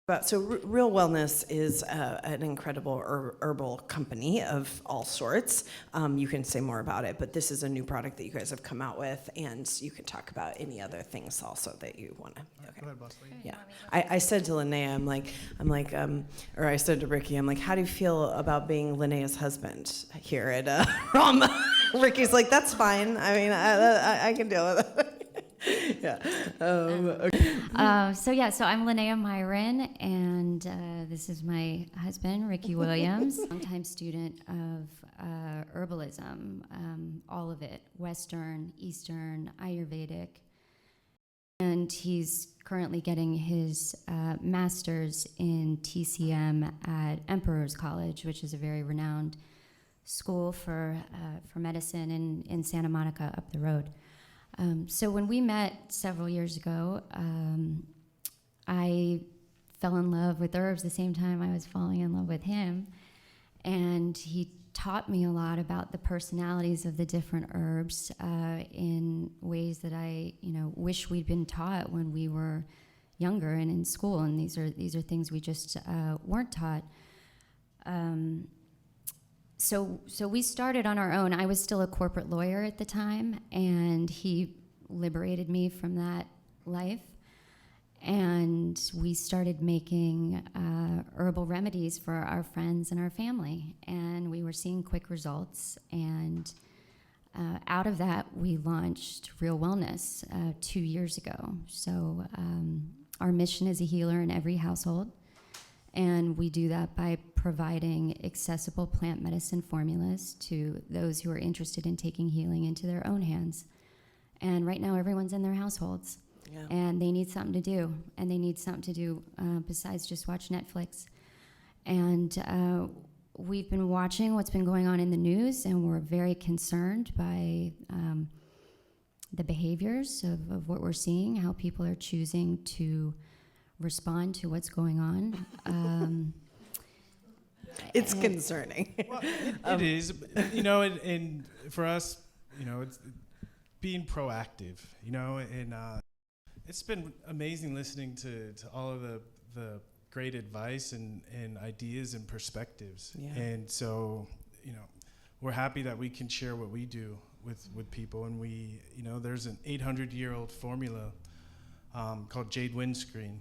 But so Real Wellness is an incredible herbal company of all sorts. You can say more about it, but this is a new product that you guys have come out with, and you can talk about any other things also that you want to. Okay. Go ahead, boss lady. Yeah, I said to Linnea, or I said to Ricky, I'm like, how do you feel about being Linnea's husband here at Rom? Ricky's like, that's fine. I mean, I can deal with it. Yeah. Okay. So I'm Linnea Miron, and this is my husband, Ricky Williams, longtime student of herbalism, all of it, Western, Eastern, Ayurvedic. And he's currently getting his master's in TCM at Emperor's College, which is a very renowned school for medicine in Santa Monica up the road. So when we met several years ago, I fell in love with herbs the same time I was falling in love with him. And he taught me a lot about the personalities of the different herbs in ways that I, wish we'd been taught when we were younger and in school. And these are things we just weren't taught. So we started on our own. I was still a corporate lawyer at the time, and he liberated me from that life. And we started making herbal remedies for our friends and our family. And we were seeing quick results. And out of that, we launched Real Wellness 2 years ago. So our mission is a healer in every household. And we do that by providing accessible plant medicine formulas to those who are interested in taking healing into their own hands. And right now, everyone's in their households. Yeah. And they need something to do. And they need something to do besides just watch Netflix. And we've been watching what's been going on in the news, and we're very concerned by the behaviors of what we're seeing, how people are choosing to respond to what's going on. It's concerning. Well, it is, and for us, it's being proactive, and it's been amazing listening to all of the great advice and ideas and perspectives. Yeah. And so, we're happy that we can share what we do with people. And we, there's an 800-year-old formula called Jade Windscreen.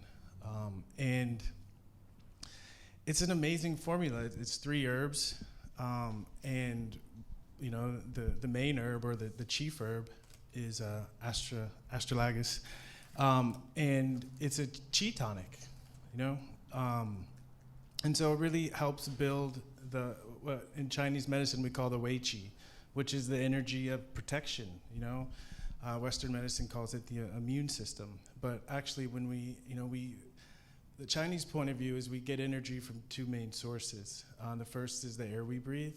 And it's an amazing formula. It's 3 herbs, and the main herb, or the chief herb, is astragalus, and it's a chi tonic, and so it really helps build what in Chinese medicine we call the Wei Qi, which is the energy of protection. Western medicine calls it the immune system, but actually when the Chinese point of view is we get energy from 2 main sources. The first is the air we breathe,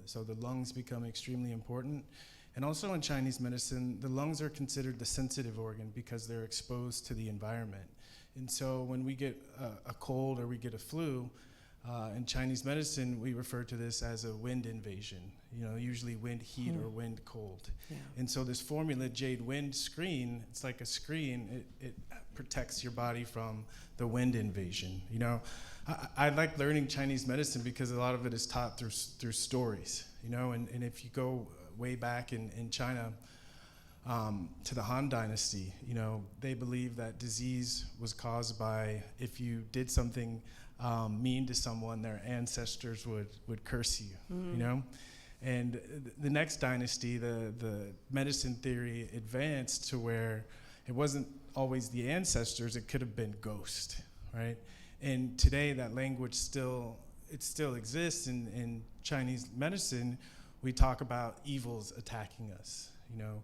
so the lungs become extremely important. And also in Chinese medicine, the lungs are considered the sensitive organ because they're exposed to the environment. And so when we get a cold or we get a flu, in Chinese medicine, we refer to this as a wind invasion, usually wind heat or wind cold. Yeah. And so this formula, Jade Wind Screen, it's like a screen. It protects your body from the wind invasion. I like learning Chinese medicine because a lot of it is taught through stories, and if you go way back in China to the Han Dynasty, they believe that disease was caused by if you did something mean to someone, their ancestors would curse you, And the next dynasty, the medicine theory advanced to where it wasn't always the ancestors, it could have been ghosts, right? And today that language still exists in Chinese medicine. We talk about evils attacking us,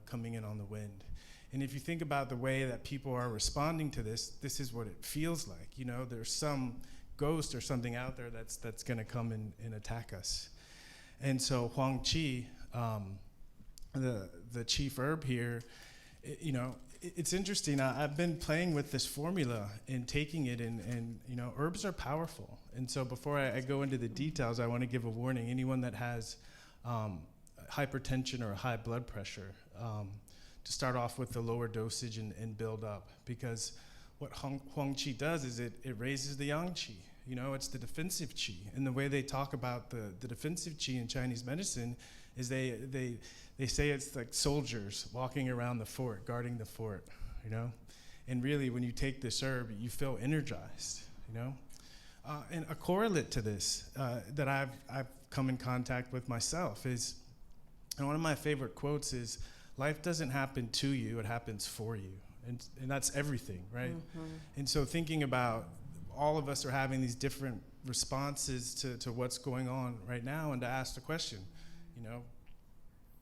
coming in on the wind. And if you think about the way that people are responding to this is what it feels like. There's some ghost or something out there that's going to come and attack us. And so Huang Qi, the chief herb here, it's interesting. I've been playing with this formula and taking it, and herbs are powerful. And so before I go into the details, I want to give a warning. Anyone that has hypertension or high blood pressure, to start off with the lower dosage and build up, because what Huang Qi does is it raises the Yang Qi. You know, it's the defensive Qi. And the way they talk about the defensive Qi in Chinese medicine is they say it's like soldiers walking around the fort, guarding the fort, you know? And really, when you take this herb, you feel energized, you know? And a correlate to this that I've come in contact with myself is, and one of my favorite quotes is, life doesn't happen to you, it happens for you. And that's everything, right? Mm-hmm. And so thinking about all of us are having these different responses to what's going on right now, and to ask the question, you know,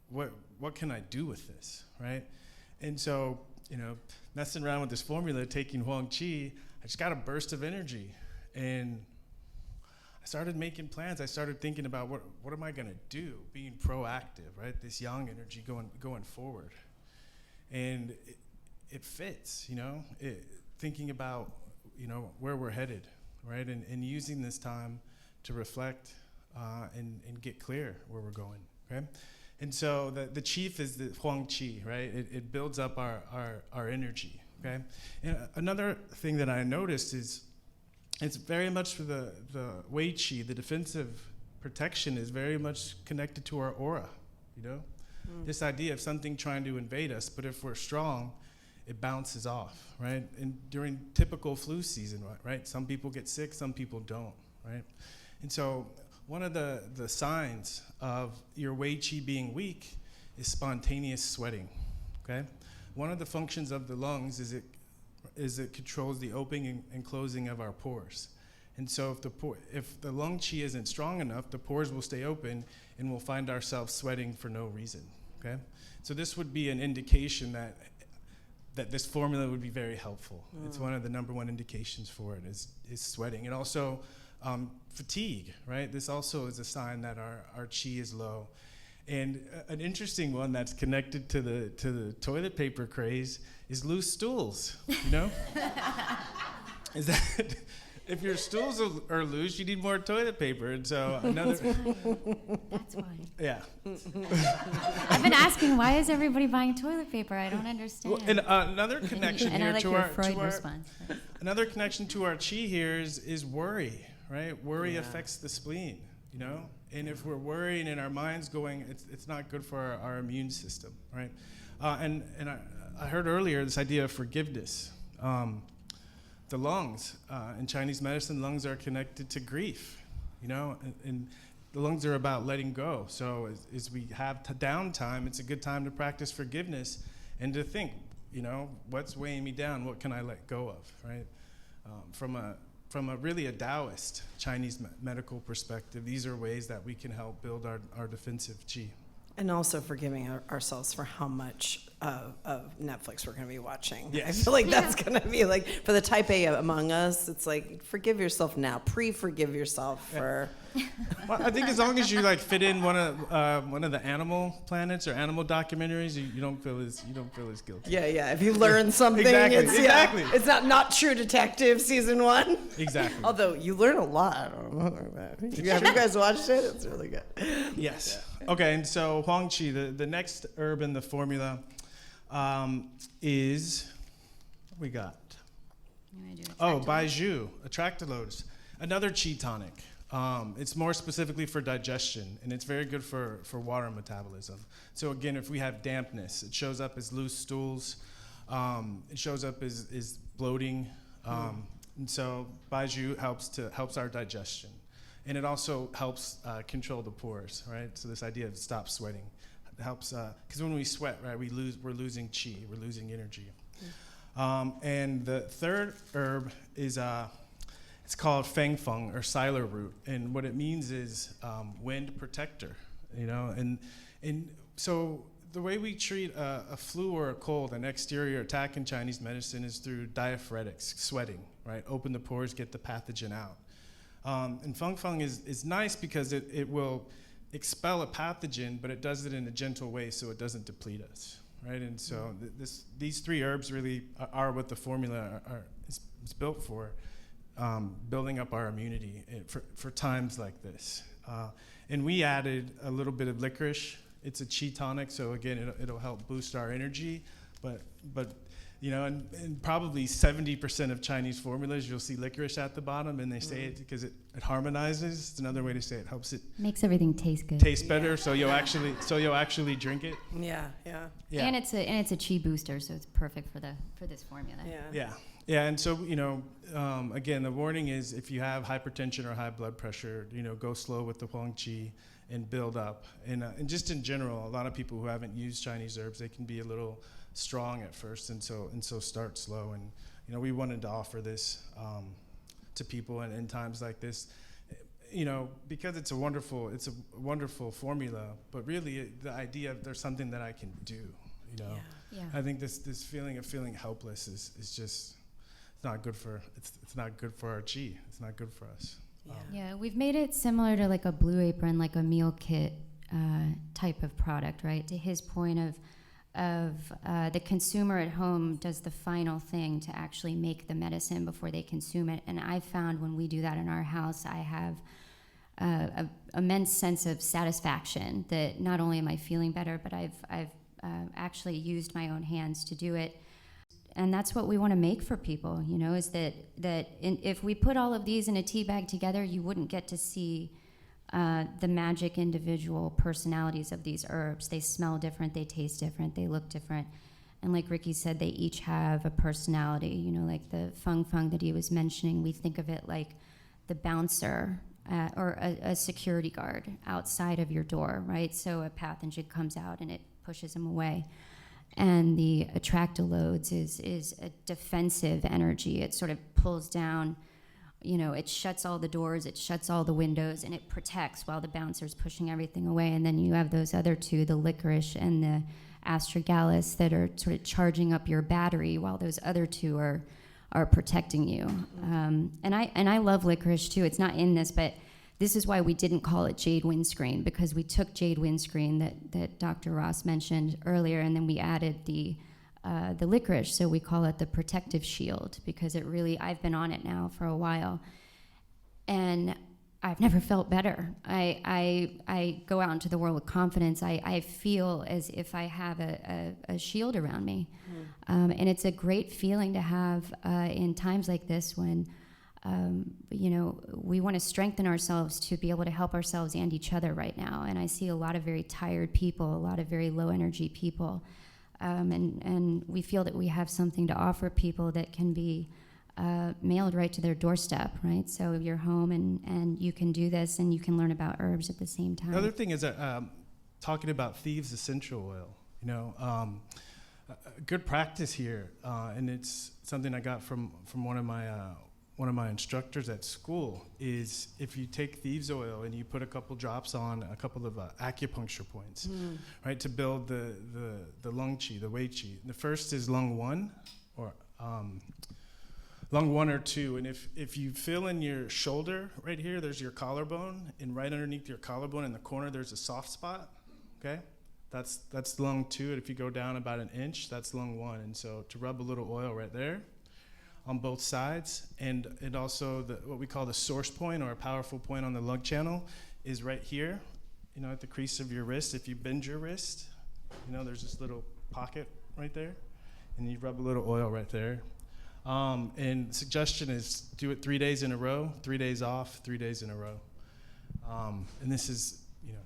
what can I do with this, right? And so, you know, messing around with this formula, taking Huang Qi, I just got a burst of energy. And I started making plans. I started thinking about what am I gonna do, being proactive, right? This yang energy going forward. And it fits, you know, thinking about, you know, where we're headed, right? And using this time to reflect and get clear where we're going, okay? And so the chief is the Huang Qi, right? It builds up our energy, okay? And another thing that I noticed is it's very much for the Wei Qi, the defensive protection is very much connected to our aura, you know? This idea of something trying to invade us, but if we're strong, it bounces off, right? And during typical flu season, right? Some people get sick, some people don't, right? And so one of the signs of your Wei Qi being weak is spontaneous sweating, okay? One of the functions of the lungs is it controls the opening and closing of our pores. And so if the lung qi isn't strong enough, the pores will stay open and we'll find ourselves sweating for no reason, okay? So this would be an indication that this formula would be very helpful. It's one of the number one indications for it is sweating. And also fatigue, right? This also is a sign that our qi is low. And an interesting one that's connected to the toilet paper craze is loose stools, you know? Is that if your stools are loose, you need more toilet paper. And so another... That's why. Yeah. I've been asking, why is everybody buying toilet paper? I don't understand. Well, and another connection and here I like to your our... Freud response. Another connection to our qi here is worry, right? Worry affects the spleen, you know? And if we're worrying and our mind's going, it's not good for our immune system, right? And I heard earlier this idea of forgiveness. The lungs, in Chinese medicine, lungs are connected to grief, you know? And the lungs are about letting go. So as we have downtime, it's a good time to practice forgiveness and to think, you know, what's weighing me down? What can I let go of, right? From a really a Taoist Chinese medical perspective, these are ways that we can help build our defensive qi. And also forgiving ourselves for how much of Netflix we're going to be watching. Yes. I feel like that's going to be like, for the type A among us, it's like, forgive yourself now. Pre-forgive yourself for... Well, I think as long as you like fit in one of the Animal Planets or animal documentaries, you don't feel as guilty. Yeah. If you learn something, Exactly. it's not True Detective season 1. Exactly. Although you learn a lot. Have you guys watched it? It's really good. Yes. Okay, and so Huang Qi, the next herb in the formula is, what we got? Baiju, Atractylose, another qi tonic. It's more specifically for digestion, and it's very good for water metabolism. So again, if we have dampness, it shows up as loose stools. It shows up as bloating. And so Baiju helps our digestion. And it also helps control the pores, right? So this idea of stop sweating helps, because when we sweat, right, we're losing qi, we're losing energy. And the third herb is, it's called Feng Feng or Siler root. And what it means is wind protector, you know? And so the way we treat a flu or a cold, an exterior attack in Chinese medicine is through diaphretics, sweating, right? Open the pores, get the pathogen out. And Feng Feng is nice because it will expel a pathogen, but it does it in a gentle way so it doesn't deplete us, right? And so these three herbs really are what the formula is built for, building up our immunity for times like this. And we added a little bit of licorice. It's a qi tonic, so again, it'll help boost our energy, but You know, and probably 70% of Chinese formulas, you'll see licorice at the bottom, and they say it because it harmonizes. It's another way to say it helps it Makes everything taste good. taste better, so you'll actually drink it. Yeah. And it's a chi booster, so it's perfect for this formula. Yeah, and so, you know, again, the warning is if you have hypertension or high blood pressure, you know, go slow with the Huang Qi and build up. And just in general, a lot of people who haven't used Chinese herbs, they can be a little strong at first, and so start slow. And you know, we wanted to offer this to people in times like this, you know, because it's a wonderful formula. But really, the idea of there's something that I can do. You know, I think this feeling of feeling helpless is just it's not good for our chi. It's not good for us. Yeah, we've made it similar to like a Blue Apron, like a meal kit type of product, right? To his point of the consumer at home does the final thing to actually make the medicine before they consume it. And I found when we do that in our house, I have an immense sense of satisfaction that not only am I feeling better, but I've actually used my own hands to do it. And that's what we want to make for people, you know, is that if we put all of these in a tea bag together, you wouldn't get to see the magic individual personalities of these herbs. They smell different, they taste different, they look different. And like Ricky said, they each have a personality. You know, like the feng that he was mentioning, we think of it like the bouncer or a security guard outside of your door, right? So a pathogen comes out and it pushes him away. And the attractolodes is a defensive energy. It sort of pulls down, you know, it shuts all the doors, it shuts all the windows, and it protects while the bouncer's pushing everything away. And then you have those other two, the licorice and the astragalus, that are sort of charging up your battery while those other two are protecting you. And I love licorice too. It's not in this, but this is why we didn't call it jade windscreen, because we took jade windscreen that Dr. Ross mentioned earlier, and then we added the licorice, so we call it the protective shield, because it really, I've been on it now for a while, and I've never felt better. I go out into the world with confidence. I feel as if I have a shield around me. And it's a great feeling to have in times like this when, you know, we want to strengthen ourselves to be able to help ourselves and each other right now. And I see a lot of very tired people, a lot of very low energy people. And we feel that we have something to offer people that can be mailed right to their doorstep, right? So you're home and you can do this, and you can learn about herbs at the same time. The other thing is talking about thieves essential oil. You know, a good practice here, and it's something I got from one of my instructors at school, is if you take thieves oil and you put a couple drops on a couple of acupuncture points, right, to build the lung qi, the wei qi. The first is lung 1 or lung 1 or 2, and if you feel in your shoulder right here, there's your collarbone, and right underneath your collarbone in the corner, there's a soft spot. Okay, that's lung 2, and if you go down about an inch, that's lung 1. And so to rub a little oil right there on both sides, and also what we call the source point, or a powerful point on the lung channel, is right here, you know, at the crease of your wrist. If you bend your wrist, you know, there's this little pocket right there, and you rub a little oil right there. And the suggestion is do it 3 days in a row, 3 days off, 3 days in a row. And this is, you know,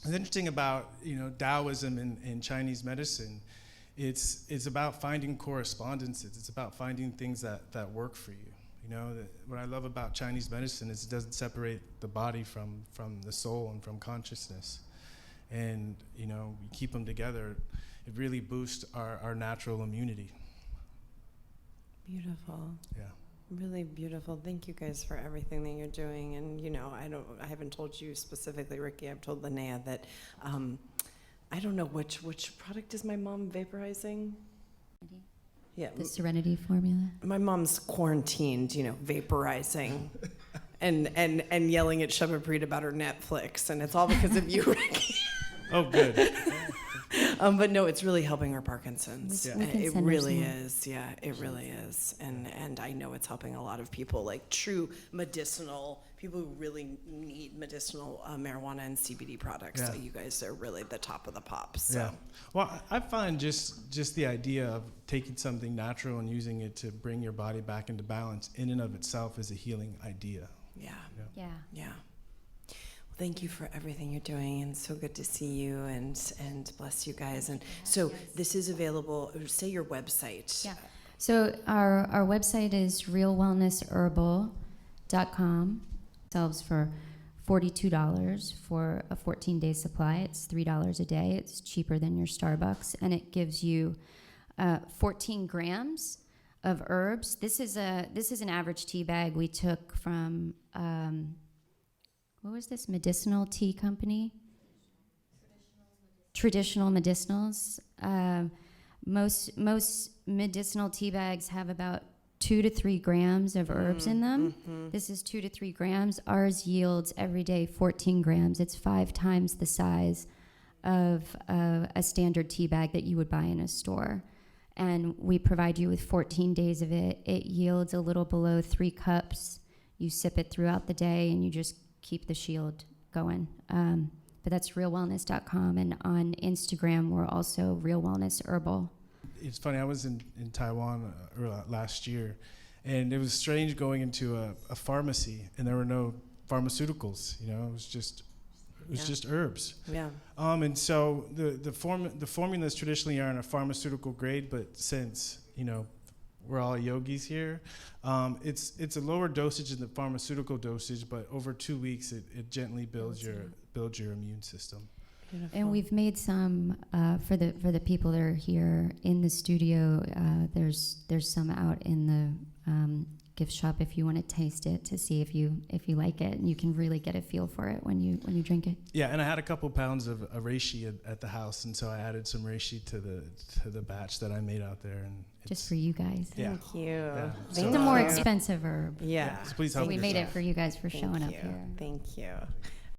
what's interesting about, you know, Taoism in Chinese medicine. It's about finding correspondences. It's about finding things that work for you. You know, what I love about Chinese medicine is it doesn't separate the body from the soul and from consciousness. And, you know, we keep them together. It really boosts our natural immunity. Beautiful. Yeah. Really beautiful. Thank you guys for everything that you're doing. And, you know, I haven't told you specifically, Ricky. I've told Linnea that I don't know which product is my mom vaporizing. Yeah, The Serenity formula. my mom's quarantined, you know, vaporizing and yelling at Shubha Preet about her Netflix, and it's all because of you, Ricky. Oh, good. But no, it's really helping her Parkinson's. We can It send her really some more. is. Yeah, it really is. And I know it's helping a lot of people, like true medicinal people who really need medicinal marijuana and CBD products. Yeah. So you guys are really the top of the pops. So. Yeah. Well, I find just the idea of taking something natural and using it to bring your body back into balance in and of itself is a healing idea. Yeah. Yeah. Yeah. Well, thank you for everything you're doing, and so good to see you, and bless you guys. And so this is available. Say your website. Yeah. So our website is realwellnessherbal.com. Sells for $42 for a 14-day supply. It's $3 a day. It's cheaper than your Starbucks, and it gives you 14 grams of herbs. This is an average tea bag we took from what was this medicinal tea company? Traditional medicinals. Most medicinal tea bags have about 2 to 3 grams of herbs in them. Mm-hmm. This is 2 to 3 grams. Ours yields every day 14 grams. It's 5 times the size of a standard tea bag that you would buy in a store. And we provide you with 14 days of it. It yields a little below 3 cups. You sip it throughout the day, and you just keep the shield going. But that's realwellness.com. And on Instagram, we're also Real Wellness Herbal. It's funny, I was in Taiwan last year, and it was strange going into a pharmacy, and there were no pharmaceuticals. You know, it was just herbs. Yeah. And so the formulas traditionally are in a pharmaceutical grade, but since we're all yogis here, it's a lower dosage than the pharmaceutical dosage, but over 2 weeks it gently builds your immune system. Beautiful. And we've made some for the people that are here in the studio. There's some out in the gift shop if you want to taste it to see if you like it, and you can really get a feel for it when you drink it. Yeah, and I had a couple pounds of reishi at the house, and so I added some reishi to the batch that I made out there, and Just for you guys. Yeah. Thank you. Yeah. It's So- a more expensive herb. Yeah. So please So help we made it yourself. for you guys for Thank showing up you. here. Thank you.